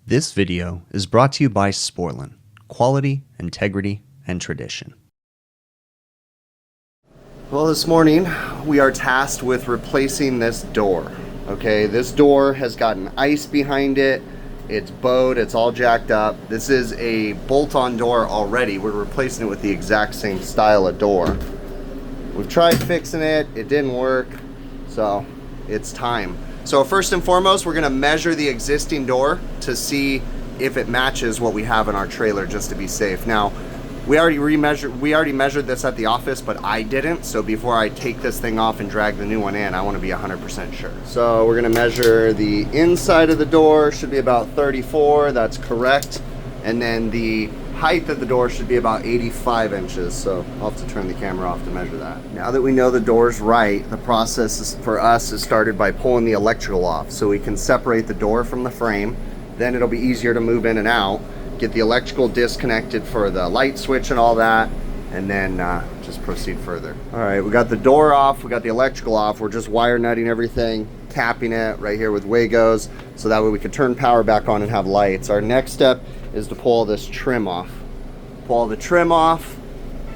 This video is brought to you by Sportland, quality, integrity, and tradition. Well, this morning we are tasked with replacing this door. Okay, this door has gotten ice behind it. It's bowed, it's all jacked up. This is a bolt-on door already. We're replacing it with the exact same style of door. We've tried fixing it, it didn't work, so it's time. So first and foremost, we're gonna measure the existing door to see if it matches what we have in our trailer, just to be safe. Now, we already measured this at the office, but I didn't. So before I take this thing off and drag the new one in, I wanna be 100% sure. So we're gonna measure the inside of the door, should be about 34, that's correct. And then the height of the door should be about 85 inches. So I'll have to turn the camera off to measure that. Now that we know the door's right, the process for us is started by pulling the electrical off so we can separate the door from the frame. Then it'll be easier to move in and out, get the electrical disconnected for the light switch and all that, and then just proceed further. All right, we got the door off, we got the electrical off. We're just wire nutting everything, capping it right here with Wagos, so that way we can turn power back on and have lights. Our next step is to pull this trim off. Pull all the trim off,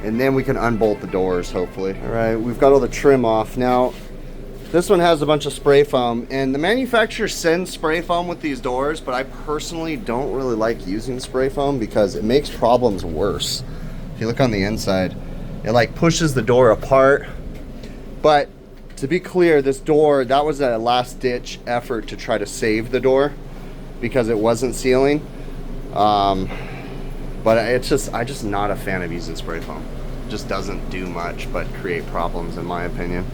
and then we can unbolt the doors, hopefully. All right, we've got all the trim off. Now, this one has a bunch of spray foam, and the manufacturer sends spray foam with these doors, but I personally don't really like using spray foam because it makes problems worse. If you look on the inside, it like pushes the door apart. But to be clear, this door, that was a last ditch effort to try to save the door because it wasn't sealing. But I'm just not a fan of using spray foam. It just doesn't do much but create problems, in my opinion.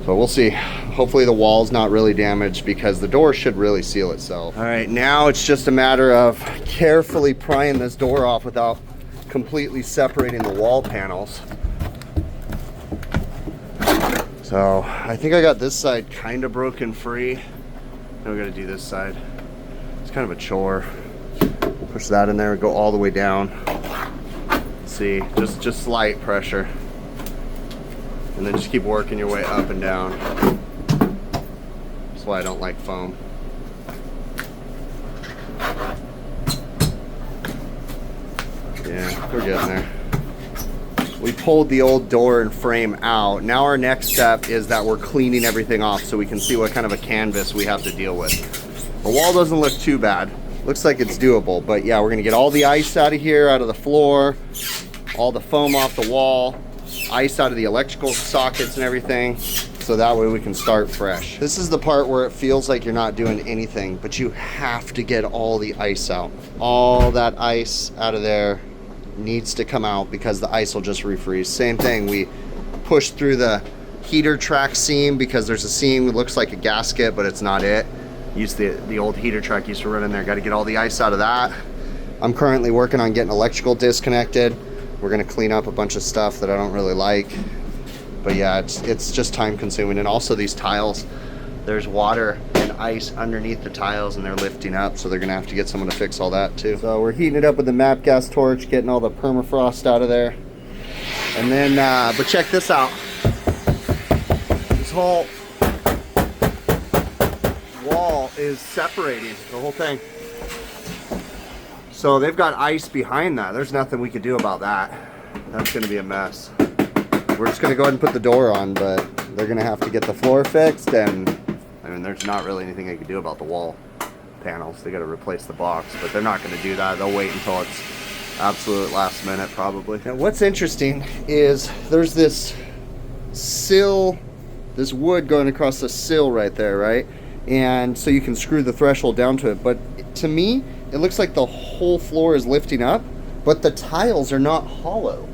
So we'll see. Hopefully the wall's not really damaged because the door should really seal itself. All right, now it's just a matter of carefully prying this door off without completely separating the wall panels. So I think I got this side kind of broken free. Now we gotta do this side. It's kind of a chore. Push that in there, go all the way down. Let's see, just slight pressure. And then just keep working your way up and down. That's why I don't like foam. Yeah, we're getting there. We pulled the old door and frame out. Now our next step is that we're cleaning everything off so we can see what kind of a canvas we have to deal with. The wall doesn't look too bad. Looks like it's doable, but yeah, we're gonna get all the ice out of here, out of the floor, all the foam off the wall, ice out of the electrical sockets and everything, so that way we can start fresh. This is the part where it feels like you're not doing anything, but you have to get all the ice out. All that ice out of there needs to come out because the ice will just refreeze. Same thing, we push through the heater track seam because there's a seam that looks like a gasket, but it's not it. The old heater track used to run in there. Got to get all the ice out of that. I'm currently working on getting electrical disconnected. We're gonna clean up a bunch of stuff that I don't really like. But yeah, it's just time consuming. And also these tiles, there's water and ice underneath the tiles and they're lifting up, so they're gonna have to get someone to fix all that too. So we're heating it up with the MAP gas torch, getting all the permafrost out of there. And then, but check this out. This whole wall is separating, the whole thing. So they've got ice behind that. There's nothing we could do about that. That's gonna be a mess. We're just gonna go ahead and put the door on, but they're gonna have to get the floor fixed, and I mean, there's not really anything they could do about the wall panels. They gotta replace the box, but they're not gonna do that. They'll wait until it's absolute last minute, probably. Now what's interesting is there's this sill, this wood going across the sill right there, right? And so you can screw the threshold down to it, but to me it looks like the whole floor is lifting up, but the tiles are not hollow.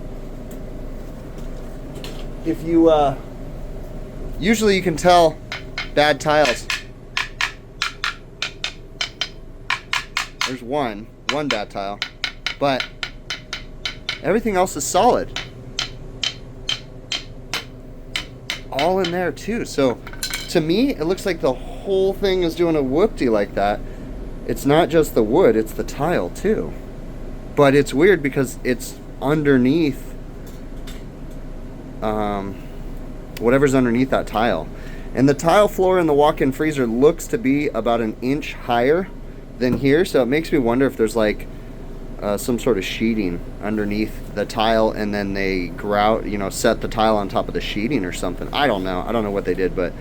If you usually you can tell bad tiles. There's one bad tile, but everything else is solid, all in there too. So to me it looks like the whole thing is doing a whoopty like that. It's not just the wood, it's the tile too. But it's weird because it's underneath whatever's underneath that tile. And the tile floor in the walk-in freezer looks to be about an inch higher than here, so it makes me wonder if there's like some sort of sheeting underneath the tile, and then they grout, you know, set the tile on top of the sheeting or something. I don't know what they did, but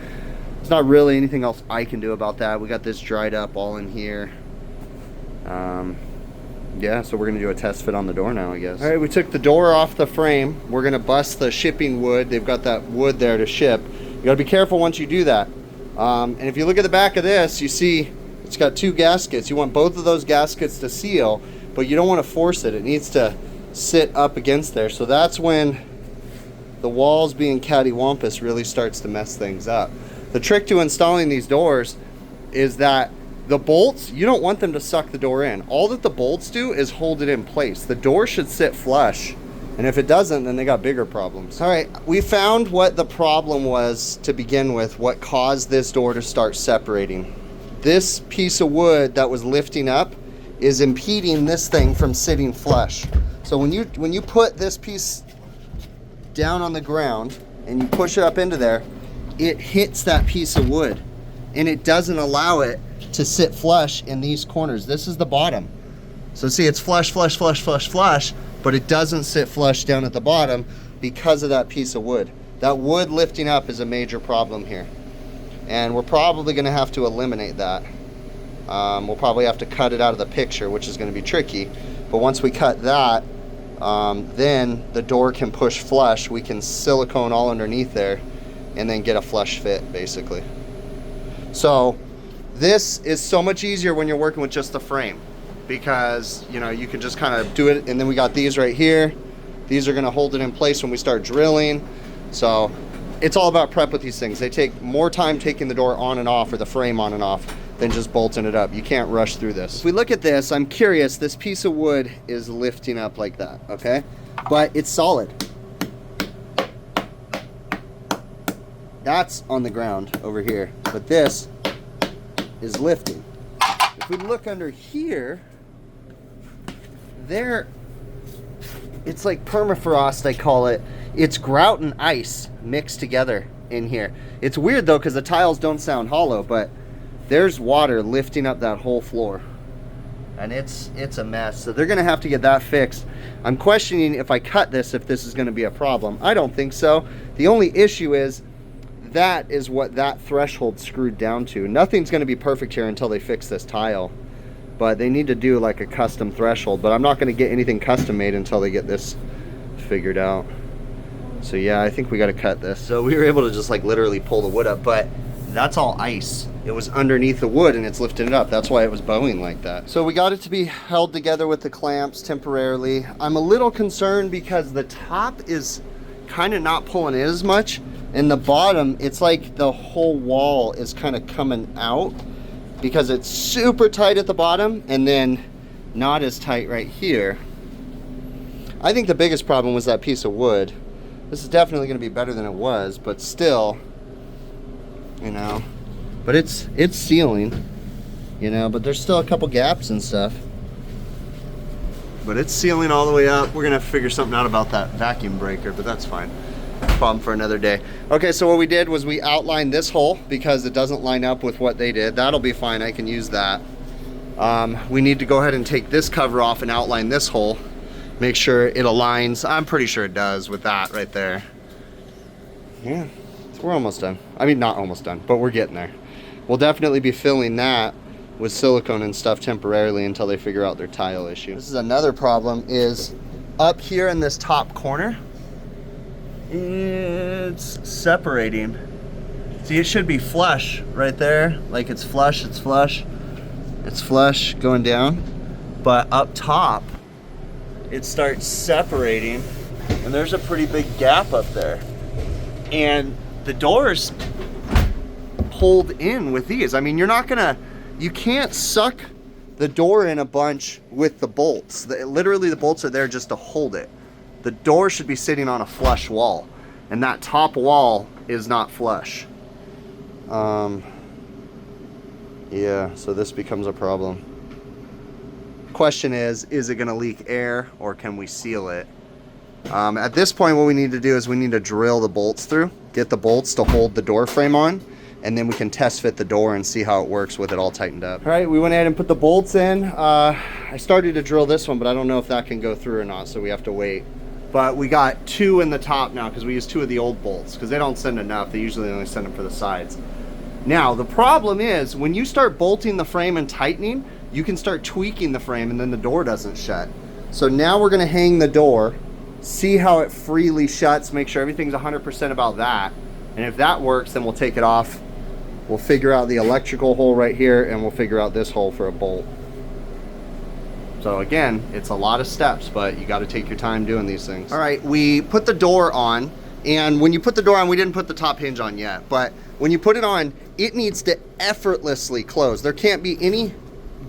it's not really anything else I can do about that. We got this dried up all in here. Yeah, so we're gonna do a test fit on the door now, I guess. All right, we took the door off the frame. We're gonna bust the shipping wood. They've got that wood there to ship. You gotta be careful once you do that. And if you look at the back of this, you see it's got 2 gaskets. You want both of those gaskets to seal, but you don't want to force it. It needs to sit up against there. So that's when the walls being cattywampus really starts to mess things up. The trick to installing these doors is that the bolts, you don't want them to suck the door in. All that the bolts do is hold it in place. The door should sit flush, and if it doesn't, then they got bigger problems. All right, we found what the problem was to begin with, what caused this door to start separating. This piece of wood that was lifting up is impeding this thing from sitting flush. So when you put this piece down on the ground and you push it up into there, it hits that piece of wood, and it doesn't allow it to sit flush in these corners. This is the bottom. So see, it's flush, flush, flush, flush, flush, but it doesn't sit flush down at the bottom because of that piece of wood. That wood lifting up is a major problem here. And we're probably gonna have to eliminate that. We'll probably have to cut it out of the picture, which is gonna be tricky. But once we cut that, then the door can push flush. We can silicone all underneath there and then get a flush fit, basically. So this is so much easier when you're working with just the frame, because you know, you can just kind of do it. And then we got these right here. These are gonna hold it in place when we start drilling. So it's all about prep with these things. They take more time taking the door on and off, or the frame on and off, than just bolting it up. You can't rush through this. If we look at this, I'm curious, this piece of wood is lifting up like that, okay? But it's solid. That's on the ground over here, but this is lifting. If we look under here, there, it's like permafrost, I call it. It's grout and ice mixed together in here. It's weird though, because the tiles don't sound hollow, but there's water lifting up that whole floor, and it's a mess. So they're gonna have to get that fixed. I'm questioning if I cut this, if this is gonna be a problem. I don't think so. The only issue is that is what that threshold screwed down to. Nothing's gonna be perfect here until they fix this tile, but they need to do like a custom threshold. But I'm not gonna get anything custom made until they get this figured out. So yeah, I think we gotta cut this. So we were able to just like literally pull the wood up, but that's all ice. It was underneath the wood and it's lifting it up. That's why it was bowing like that. So we got it to be held together with the clamps temporarily. I'm a little concerned because the top is kind of not pulling in as much, and the bottom, it's like the whole wall is kind of coming out because it's super tight at the bottom and then not as tight right here. I think the biggest problem was that piece of wood. This is definitely going to be better than it was, but still, you know, but it's sealing, you know, but there's still a couple gaps and stuff, but it's sealing all the way up. We're gonna have to figure something out about that vacuum breaker, but that's fine. Problem for another day. Okay, so what we did was we outlined this hole because it doesn't line up with what they did. That'll be fine, I can use that. We need to go ahead and take this cover off and outline this hole, make sure it aligns. I'm pretty sure it does with that right there. Yeah, we're almost done. I mean, not almost done, but we're getting there. We'll definitely be filling that with silicone and stuff temporarily until they figure out their tile issue. This is another problem, is up here in this top corner, it's separating. See, it should be flush right there. Like it's flush, it's flush. It's flush going down. But up top, it starts separating, and there's a pretty big gap up there. And the door's pulled in with these. I mean, you can't suck the door in a bunch with the bolts. Literally the bolts are there just to hold it. The door should be sitting on a flush wall, and that top wall is not flush. Yeah, so this becomes a problem. Question is it gonna leak air, or can we seal it? At this point, what we need to do is we need to drill the bolts through, get the bolts to hold the door frame on, and then we can test fit the door and see how it works with it all tightened up. All right, we went ahead and put the bolts in. I started to drill this one, but I don't know if that can go through or not, so we have to wait. But we got 2 in the top now because we used 2 of the old bolts because they don't send enough. They usually only send them for the sides. Now, the problem is when you start bolting the frame and tightening, you can start tweaking the frame and then the door doesn't shut. So now we're gonna hang the door, see how it freely shuts, make sure everything's 100% about that. And if that works, then we'll take it off. We'll figure out the electrical hole right here, and we'll figure out this hole for a bolt. So again, it's a lot of steps, but you got to take your time doing these things. All right, we put the door on, and when you put the door on, we didn't put the top hinge on yet, but when you put it on, it needs to effortlessly close. There can't be any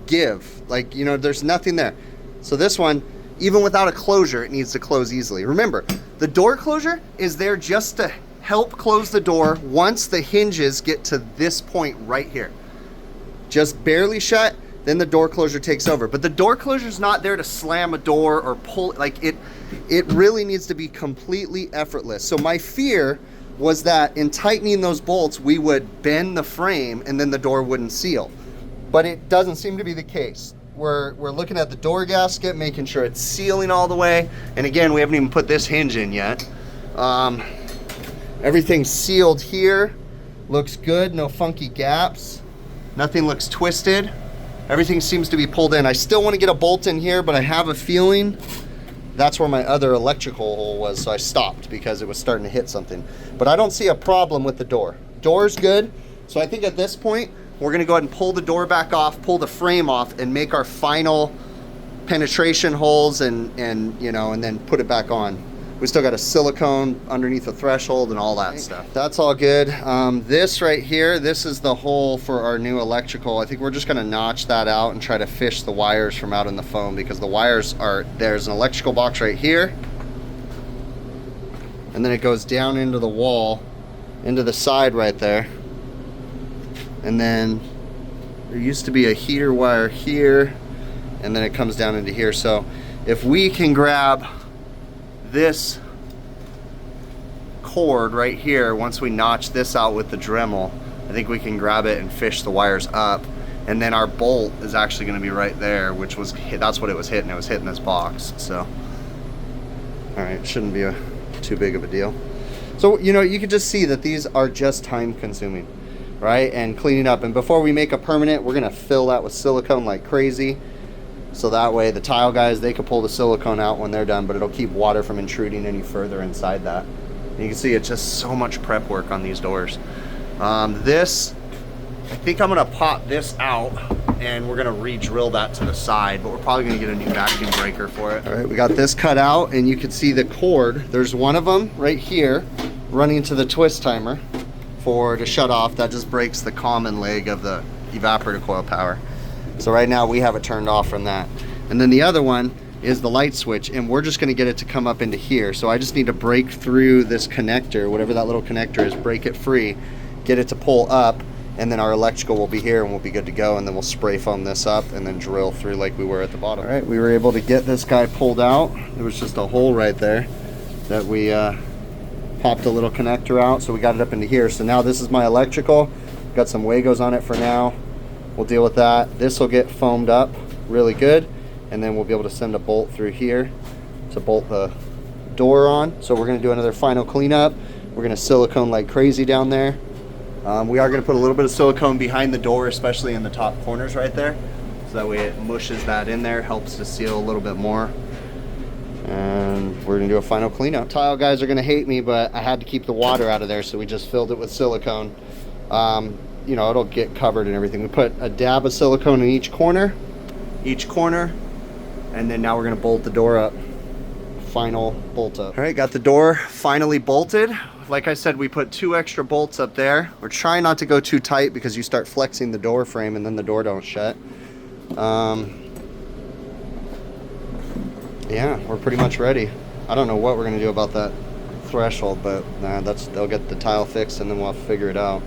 give, like, you know, there's nothing there. So this one, even without a closure, it needs to close easily. Remember, the door closure is there just to help close the door once the hinges get to this point right here. Just barely shut, then the door closure takes over. But the door closure is not there to slam a door or pull, like it really needs to be completely effortless. So my fear was that in tightening those bolts, we would bend the frame and then the door wouldn't seal. But it doesn't seem to be the case. We're looking at the door gasket, making sure it's sealing all the way. And again, we haven't even put this hinge in yet. Everything's sealed here. Looks good, no funky gaps. Nothing looks twisted. Everything seems to be pulled in. I still want to get a bolt in here, but I have a feeling that's where my other electrical hole was, so I stopped because it was starting to hit something. But I don't see a problem with the door. Door's good, so I think at this point, we're gonna go ahead and pull the door back off, pull the frame off, and make our final penetration holes and you know, and then put it back on. We still got a silicone underneath the threshold and all that stuff. That's all good. This right here, this is the hole for our new electrical. I think we're just gonna notch that out and try to fish the wires from out in the foam because the wires are, there's an electrical box right here. And then it goes down into the wall, into the side right there. And then there used to be a heater wire here, and then it comes down into here. So if we can grab this cord right here, once we notch this out with the Dremel, I think we can grab it and fish the wires up, and then our bolt is actually going to be right there, which was that's what it was hitting. It was hitting this box. So all right, shouldn't be too big of a deal. So you know, you can just see that these are just time consuming, right? And cleaning up. And before we make a permanent, we're going to fill that with silicone like crazy. So that way the tile guys, they can pull the silicone out when they're done, but it'll keep water from intruding any further inside that. And you can see it's just so much prep work on these doors. This, I think I'm gonna pop this out and we're gonna re-drill that to the side, but we're probably gonna get a new vacuum breaker for it. All right, we got this cut out and you can see the cord. There's one of them right here running to the twist timer to shut off. That just breaks the common leg of the evaporator coil power. So right now we have it turned off from that. And then the other one is the light switch, and we're just gonna get it to come up into here. So I just need to break through this connector, whatever that little connector is, break it free, get it to pull up, and then our electrical will be here and we'll be good to go. And then we'll spray foam this up and then drill through like we were at the bottom. All right, we were able to get this guy pulled out. There was just a hole right there that we popped a little connector out, so we got it up into here. So now this is my electrical. Got some Wagos on it for now. We'll deal with that. This will get foamed up really good, and then we'll be able to send a bolt through here to bolt the door on. So we're gonna do another final cleanup. We're gonna silicone like crazy down there. We are gonna put a little bit of silicone behind the door, especially in the top corners right there. So that way it mushes that in there, helps to seal a little bit more. And we're gonna do a final cleanup. Tile guys are gonna hate me, but I had to keep the water out of there, so we just filled it with silicone. You know, it'll get covered and everything. We put a dab of silicone in each corner, and then now we're gonna bolt the door up. Final bolt up. All right, got the door finally bolted. Like I said, we put 2 extra bolts up there. We're trying not to go too tight because you start flexing the door frame and then the door don't shut. Yeah, we're pretty much ready. I don't know what we're gonna do about that threshold, but they'll get the tile fixed and then we'll have to figure it out.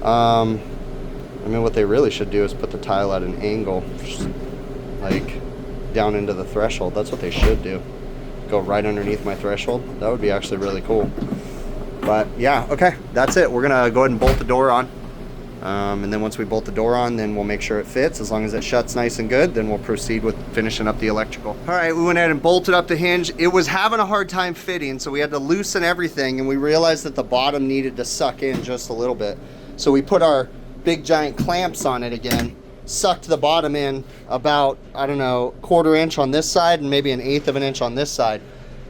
I mean, what they really should do is put the tile at an angle, like down into the threshold. That's what they should do. Go right underneath my threshold. That would be actually really cool. But yeah, okay, that's it. We're gonna go ahead and bolt the door on. And then once we bolt the door on, then we'll make sure it fits. As long as it shuts nice and good, then we'll proceed with finishing up the electrical. All right, we went ahead and bolted up the hinge. It was having a hard time fitting, so we had to loosen everything, and we realized that the bottom needed to suck in just a little bit. So we put our big giant clamps on it again, sucked the bottom in about, I don't know, 1/4 inch on this side and maybe 1/8 of an inch on this side,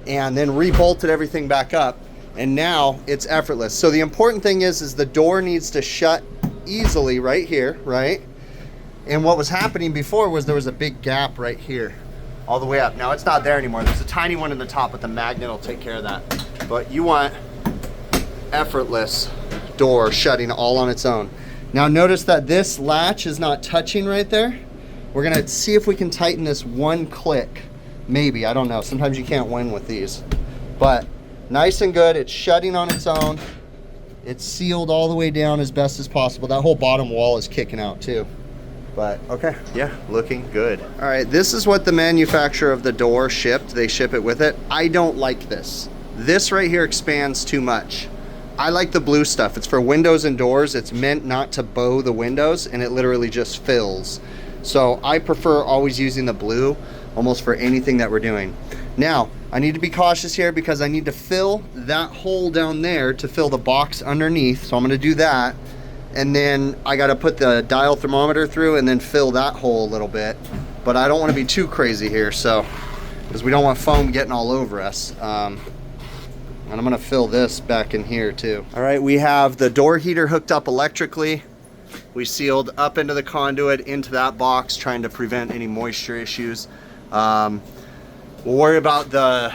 and then rebolted everything back up, and now it's effortless. So the important thing is the door needs to shut easily right here, right? And what was happening before was there was a big gap right here all the way up. Now it's not there anymore. There's a tiny one in the top, but the magnet will take care of that. But you want effortless door shutting all on its own. Now notice that this latch is not touching right there. We're gonna see if we can tighten this one click. Maybe, I don't know. Sometimes you can't win with these. But nice and good, it's shutting on its own. It's sealed all the way down as best as possible. That whole bottom wall is kicking out too. But okay, yeah, looking good. All right, this is what the manufacturer of the door shipped. They ship it with it. I don't like this. This right here expands too much. I like the blue stuff. It's for windows and doors. It's meant not to bow the windows, and it literally just fills. So I prefer always using the blue almost for anything that we're doing. Now, I need to be cautious here because I need to fill that hole down there to fill the box underneath. So I'm gonna do that. And then I gotta put the dial thermometer through and then fill that hole a little bit. But I don't wanna be too crazy here, so, because we don't want foam getting all over us. And I'm gonna fill this back in here too. All right, we have the door heater hooked up electrically. We sealed up into the conduit into that box, trying to prevent any moisture issues. We'll worry about the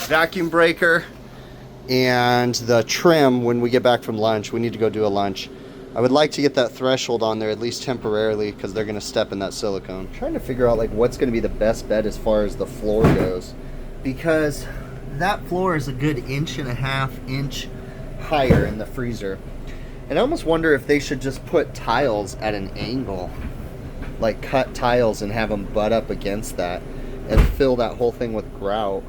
vacuum breaker and the trim when we get back from lunch. We need to go do a lunch. I would like to get that threshold on there at least temporarily because they're gonna step in that silicone. I'm trying to figure out like what's gonna be the best bet as far as the floor goes, because that floor is a good 1.5 inch higher in the freezer. And I almost wonder if they should just put tiles at an angle, like cut tiles and have them butt up against that and fill that whole thing with grout.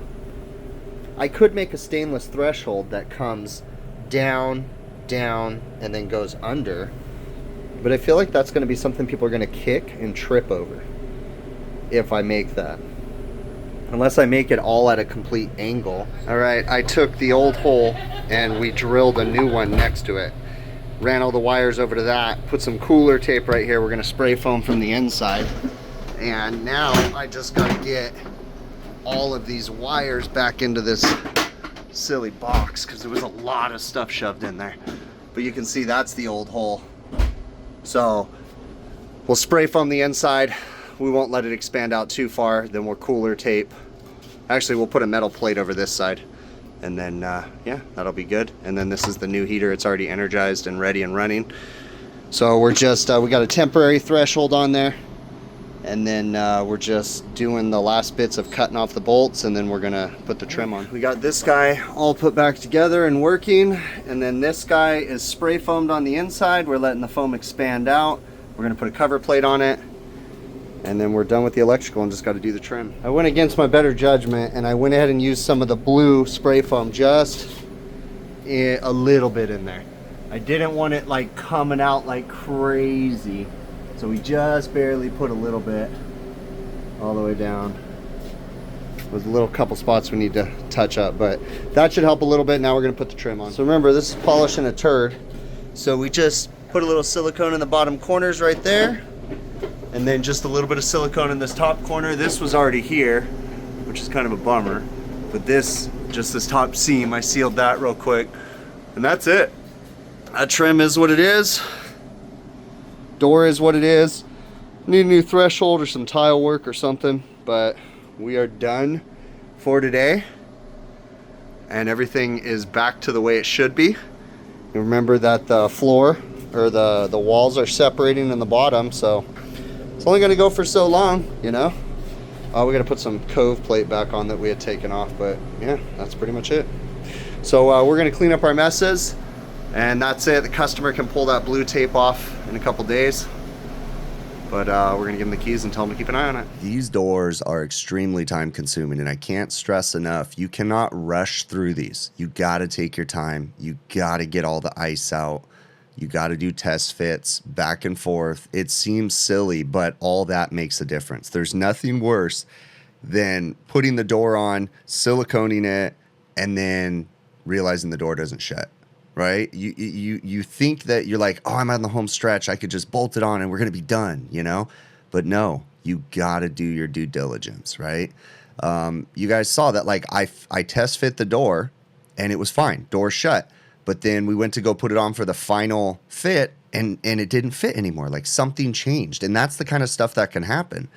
I could make a stainless threshold that comes down, down, and then goes under, but I feel like that's going to be something people are going to kick and trip over if I make that. Unless I make it all at a complete angle. All right, I took the old hole and we drilled a new one next to it. Ran all the wires over to that, put some cooler tape right here. We're gonna spray foam from the inside. And now I just gotta get all of these wires back into this silly box because there was a lot of stuff shoved in there. But you can see that's the old hole. So we'll spray foam the inside. We won't let it expand out too far. Then we'll cooler tape. Actually, we'll put a metal plate over this side. And then, yeah, that'll be good. And then this is the new heater. It's already energized and ready and running. So we're just, we got a temporary threshold on there. And then we're just doing the last bits of cutting off the bolts, and then we're gonna put the trim on. We got this guy all put back together and working. And then this guy is spray foamed on the inside. We're letting the foam expand out. We're gonna put a cover plate on it. And then we're done with the electrical and just got to do the trim. I went against my better judgment and I went ahead and used some of the blue spray foam, just a little bit in there. I didn't want it like coming out like crazy. So we just barely put a little bit all the way down. There's a little couple spots we need to touch up, but that should help a little bit. Now we're gonna put the trim on. So remember, this is polishing a turd. So we just put a little silicone in the bottom corners right there. And then just a little bit of silicone in this top corner. This was already here, which is kind of a bummer. But this, just this top seam, I sealed that real quick. And that's it. That trim is what it is. Door is what it is. Need a new threshold or some tile work or something. But we are done for today. And everything is back to the way it should be. And remember that the floor, or the walls are separating in the bottom, so it's only gonna go for so long, you know? We gotta put some cove plate back on that we had taken off, but yeah, that's pretty much it. So we're gonna clean up our messes, and that's it. The customer can pull that blue tape off in a couple days. But we're gonna give them the keys and tell them to keep an eye on it. These doors are extremely time consuming, and I can't stress enough, you cannot rush through these. You gotta take your time. You gotta get all the ice out. You gotta do test fits back and forth. It seems silly, but all that makes a difference. There's nothing worse than putting the door on, siliconing it, and then realizing the door doesn't shut. Right? You think that you're like, oh, I'm on the home stretch, I could just bolt it on and we're gonna be done, you know? But no, you gotta do your due diligence, right? You guys saw that, like, I test fit the door and it was fine, door shut. But then we went to go put it on for the final fit and it didn't fit anymore. Like, something changed. And that's the kind of stuff that can happen.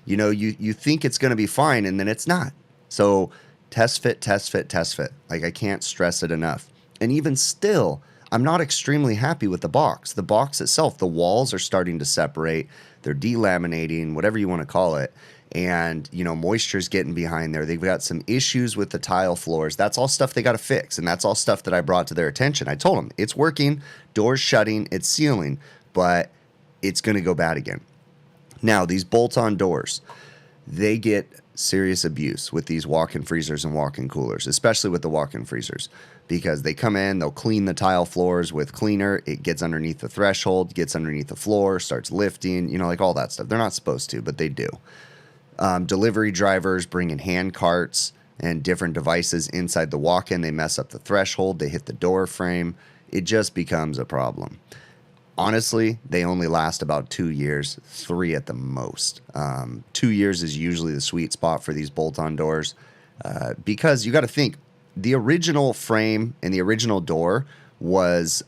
You know, you think it's gonna be fine and then it's not. So test fit, test fit, test fit. Like, I can't stress it enough. And even still, I'm not extremely happy with the box. The box itself, the walls are starting to separate. They're delaminating, whatever you want to call it. And, you know, moisture's getting behind there. They've got some issues with the tile floors. That's all stuff they got to fix. And that's all stuff that I brought to their attention. I told them, it's working, doors shutting, it's sealing, but it's going to go bad again. Now, these bolt-on doors, they get serious abuse with these walk-in freezers and walk-in coolers, especially with the walk-in freezers, because they come in, they'll clean the tile floors with cleaner, it gets underneath the threshold, gets underneath the floor, starts lifting, you know, like all that stuff. They're not supposed to, but they do. Delivery drivers bring in hand carts and different devices inside the walk-in. They mess up the threshold, they hit the door frame. It just becomes a problem. Honestly, they only last about 2 years, 3 at the most. 2 years is usually the sweet spot for these bolt-on doors, because you got to think, the original frame and the original door was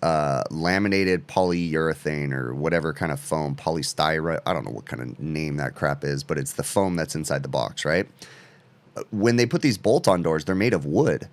laminated polyurethane or whatever kind of foam, polystyrene. I don't know what kind of name that crap is, but it's the foam that's inside the box, right? When they put these bolt-on doors, they're made of wood.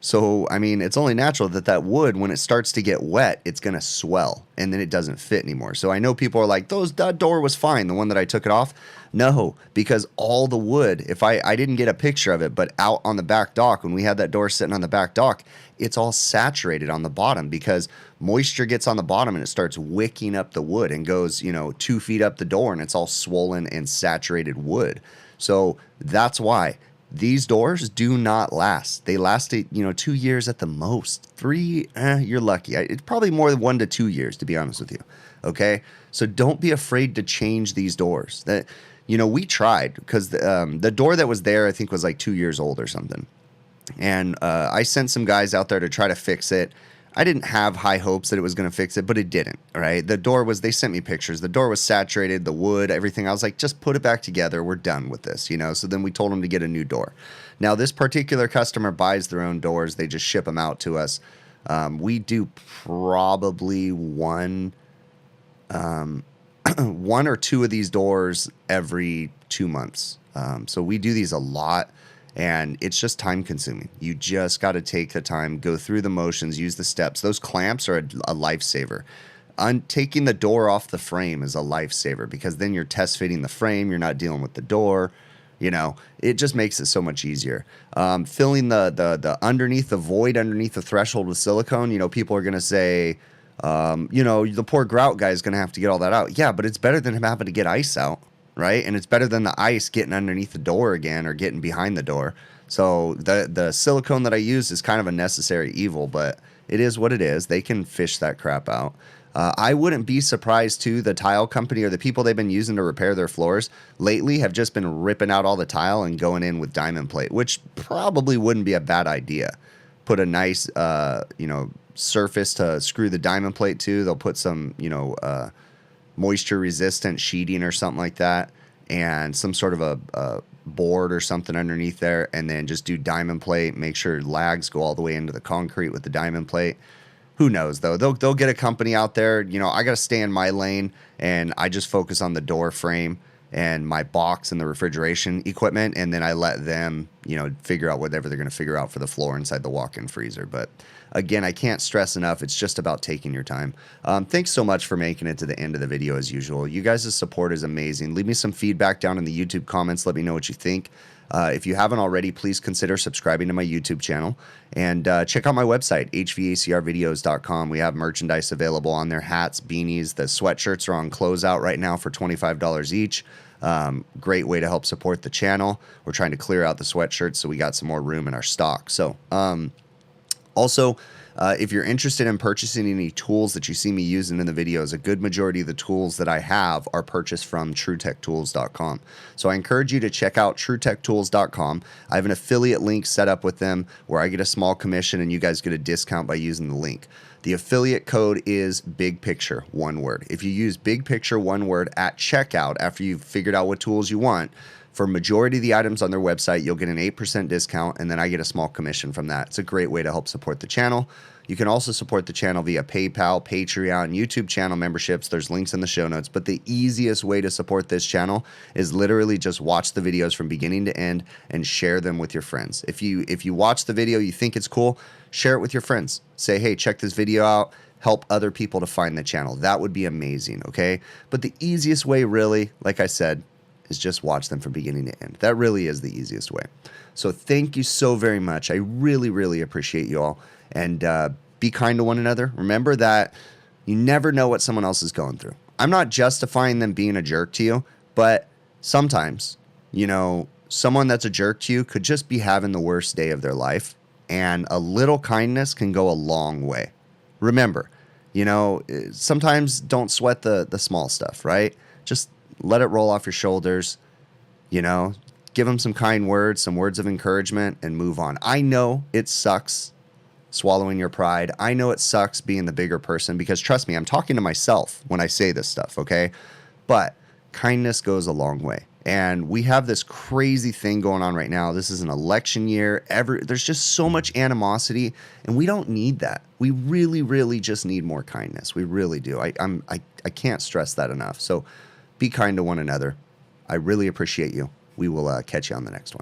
So, I mean, it's only natural that that wood, when it starts to get wet, it's going to swell, and then it doesn't fit anymore. So I know people are like, that door was fine, the one that I took it off. No, because all the wood, if I didn't get a picture of it, but out on the back dock, when we had that door sitting on the back dock, it's all saturated on the bottom because moisture gets on the bottom and it starts wicking up the wood and goes, you know, 2 feet up the door, and it's all swollen and saturated wood. So that's why these doors do not last. They last, 2 years at the most. 3, you're lucky. It's probably more than 1 to 2 years, to be honest with you. Okay? So don't be afraid to change these doors. That, we tried, because the door that was there, I think, was like 2 years old or something. And I sent some guys out there to try to fix it. I didn't have high hopes that it was going to fix it, but it didn't, right? The door was, they sent me pictures. The door was saturated, the wood, everything. I was like, just put it back together. We're done with this, So then we told them to get a new door. Now, this particular customer buys their own doors. They just ship them out to us. We do probably one or two of these doors every 2 months. So we do these a lot. And it's just time consuming. You just got to take the time, go through the motions, use the steps. Those clamps are a lifesaver. Taking the door off the frame is a lifesaver, because then you're test fitting the frame. You're not dealing with the door. It just makes it so much easier. Filling the underneath, the void underneath the threshold with silicone. People are going to say, the poor grout guy is going to have to get all that out. Yeah, but it's better than him having to get ice out. Right? And it's better than the ice getting underneath the door again or getting behind the door. So the silicone that I use is kind of a necessary evil, but it is what it is. They can fish that crap out. I wouldn't be surprised, too, the tile company or the people they've been using to repair their floors lately have just been ripping out all the tile and going in with diamond plate, which probably wouldn't be a bad idea. Put a nice, surface to screw the diamond plate to. They'll put some, moisture resistant sheeting or something like that, and some sort of a board or something underneath there, and then just do diamond plate. Make sure lags go all the way into the concrete with the diamond plate. Who knows, though? They'll get a company out there. I got to stay in my lane, and I just focus on the door frame and my box and the refrigeration equipment, and then I let them, figure out whatever they're going to figure out for the floor inside the walk-in freezer. But again, I can't stress enough, it's just about taking your time. Thanks so much for making it to the end of the video as usual. You guys' support is amazing. Leave me some feedback down in the YouTube comments. Let me know what you think. If you haven't already, please consider subscribing to my YouTube channel and check out my website, hvacrvideos.com. We have merchandise available on there, hats, beanies. The sweatshirts are on closeout right now for $25 each. Great way to help support the channel. We're trying to clear out the sweatshirts so we got some more room in our stock. So also, if you're interested in purchasing any tools that you see me using in the videos, a good majority of the tools that I have are purchased from TrueTechTools.com. So I encourage you to check out TrueTechTools.com. I have an affiliate link set up with them where I get a small commission and you guys get a discount by using the link. The affiliate code is Big Picture, one word. If you use Big Picture, one word at checkout after you've figured out what tools you want, for majority of the items on their website, you'll get an 8% discount, and then I get a small commission from that. It's a great way to help support the channel. You can also support the channel via PayPal, Patreon, YouTube channel memberships. There's links in the show notes. But the easiest way to support this channel is literally just watch the videos from beginning to end and share them with your friends. If you watch the video, you think it's cool, share it with your friends. Say, hey, check this video out. Help other people to find the channel. That would be amazing, okay? But the easiest way, really, like I said, is just watch them from beginning to end. That really is the easiest way. So thank you so very much. I really, really appreciate you all. And be kind to one another. Remember that you never know what someone else is going through. I'm not justifying them being a jerk to you, but sometimes, you know, someone that's a jerk to you could just be having the worst day of their life. And a little kindness can go a long way. Remember, you know, sometimes don't sweat the small stuff, right? Just let it roll off your shoulders, you know, give them some kind words, some words of encouragement, and move on. I know it sucks swallowing your pride. I know it sucks being the bigger person because trust me, I'm talking to myself when I say this stuff, okay? But kindness goes a long way. And we have this crazy thing going on right now. This is an election year. There's just so much animosity, and we don't need that. We really, really just need more kindness. We really do. I can't stress that enough. So be kind to one another. I really appreciate you. We will catch you on the next one.